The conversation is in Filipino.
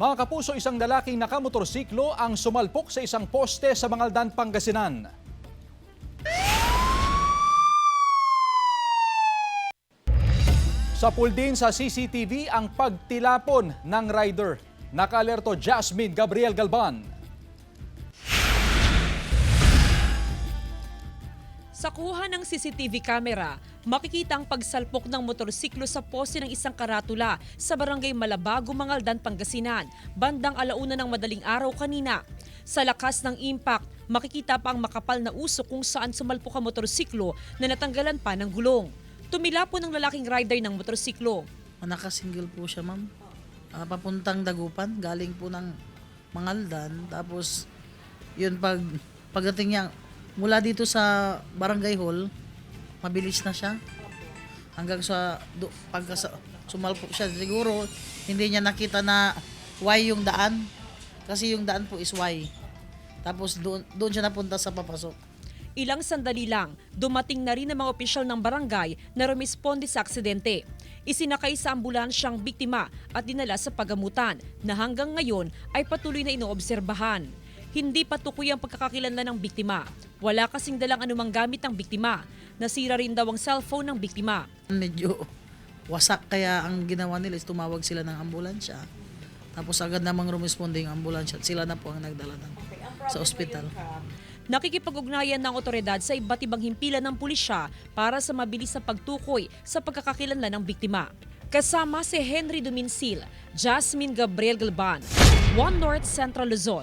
Mga kapuso, isang lalaking nakamotorsiklo ang sumalpok sa isang poste sa Mangaldan, Pangasinan. Sa pool din sa CCTV ang pagtilapon ng rider. Naka-alerto Jasmine Gabriel Galban. Sa kuha ng CCTV camera, makikita ang pagsalpok ng motorsiklo sa poste ng isang karatula sa barangay Malabago, Mangaldan, Pangasinan, bandang 1:00 ng madaling araw kanina. Sa lakas ng impact, makikita pa ang makapal na usok kung saan sumalpok ang motorsiklo na natanggalan pa ng gulong. Tumila po ng lalaking rider ng motorsiklo. Nakasingle po siya, ma'am. Papuntang Dagupan, galing po ng Mangaldan. Tapos, yun pagdating niya, mula dito sa barangay hall, mabilis na siya. Hanggang sumalpok siya, siguro hindi niya nakita na Y yung daan. Kasi yung daan po is Y. Tapos doon siya napunta sa papasok. Ilang sandali lang, dumating na rin ang mga opisyal ng barangay na rumisponde sa aksidente. Isinakay sa ambulansyang biktima at dinala sa pagamutan na hanggang ngayon ay patuloy na inoobserbahan. Hindi patukoy ang pagkakakilanlan ng biktima. Wala kasing dalang anumang gamit ng biktima. Nasira rin daw ang cellphone ng biktima. Medyo wasak, kaya ang ginawa nila is tumawag sila ng ambulansya. Tapos agad namang rumisponde yung ambulansya at sila na po ang nagdala sa ospital. Nakikipag-ugnayan ng otoridad sa iba't ibang himpilan ng pulisya para sa mabilis na pagtukoy sa pagkakakilanlan ng biktima. Kasama si Henry Duminsil, Jasmine Gabriel Galban, One North Central Luzon.